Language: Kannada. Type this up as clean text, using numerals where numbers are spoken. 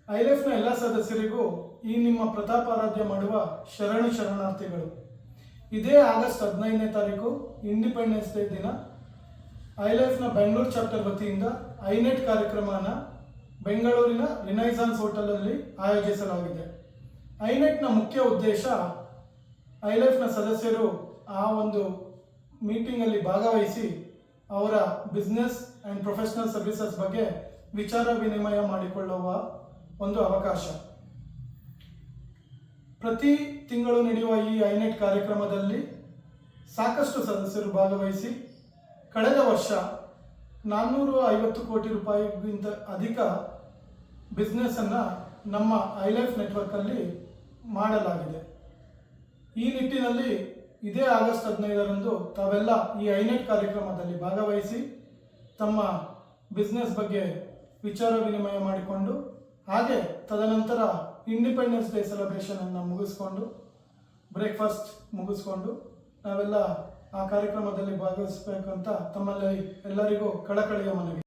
ಐಲೆಫ್ನ ಎಲ್ಲ ಸದಸ್ಯರಿಗೂ ಈ ನಿಮ್ಮ ಪ್ರತಾಪಾರಾಧ್ಯ ಮಾಡುವ ಶರಣಾರ್ಥಿಗಳು. ಇದೇ ಆಗಸ್ಟ್ 15ನೇ ತಾರೀಕು ಇಂಡಿಪೆಂಡೆನ್ಸ್ ಡೇ ದಿನ ಐಲೈಫ್ನ ಬೆಂಗಳೂರು ಚಾಪ್ಟರ್ ವತಿಯಿಂದ ಐನೆಟ್ ಕಾರ್ಯಕ್ರಮನ ಬೆಂಗಳೂರಿನ ರಿನೈಸಾನ್ಸ್ ಹೋಟೆಲಲ್ಲಿ ಆಯೋಜಿಸಲಾಗಿದೆ. ಐನೆಟ್ನ ಮುಖ್ಯ ಉದ್ದೇಶ ಐಲೈಫ್ನ ಸದಸ್ಯರು ಆ ಒಂದು ಮೀಟಿಂಗಲ್ಲಿ ಭಾಗವಹಿಸಿ ಅವರ ಬಿಸ್ನೆಸ್ ಆ್ಯಂಡ್ ಪ್ರೊಫೆಷನಲ್ ಸರ್ವಿಸಸ್ ಬಗ್ಗೆ ವಿಚಾರ ವಿನಿಮಯ ಮಾಡಿಕೊಳ್ಳುವ ಒಂದು ಅವಕಾಶ. ಪ್ರತಿ ತಿಂಗಳು ನಡೆಯುವ ಈ ಐನೆಟ್ ಕಾರ್ಯಕ್ರಮದಲ್ಲಿ ಸಾಕಷ್ಟು ಸದಸ್ಯರು ಭಾಗವಹಿಸಿ ಕಳೆದ ವರ್ಷ 450 ಕೋಟಿ ರೂಪಾಯಿಗಿಂತ ಅಧಿಕ ಬಿಸ್ನೆಸ್ಸನ್ನು ನಮ್ಮ ಐಲೈಫ್ ನೆಟ್ವರ್ಕಲ್ಲಿ ಮಾಡಲಾಗಿದೆ. ಈ ನಿಟ್ಟಿನಲ್ಲಿ ಇದೇ ಆಗಸ್ಟ್ 15ರಂದು ತಾವೆಲ್ಲ ಈ ಐನೆಟ್ ಕಾರ್ಯಕ್ರಮದಲ್ಲಿ ಭಾಗವಹಿಸಿ ತಮ್ಮ ಬಿಸ್ನೆಸ್ ಬಗ್ಗೆ ವಿಚಾರ ವಿನಿಮಯ ಮಾಡಿಕೊಂಡು ಹಾಗೆ ತದನಂತರ ಇಂಡಿಪೆಂಡೆನ್ಸ್ ಡೇ ಸೆಲೆಬ್ರೇಷನನ್ನು ಮುಗಿಸ್ಕೊಂಡು ಬ್ರೇಕ್ಫಾಸ್ಟ್ ಮುಗಿಸ್ಕೊಂಡು ನಾವೆಲ್ಲ ಆ ಕಾರ್ಯಕ್ರಮದಲ್ಲಿ ಭಾಗವಹಿಸಬೇಕಂತ ತಮ್ಮಲ್ಲಿ ಎಲ್ಲರಿಗೂ ಕಳಕಳಿಯ ಮನವಿ.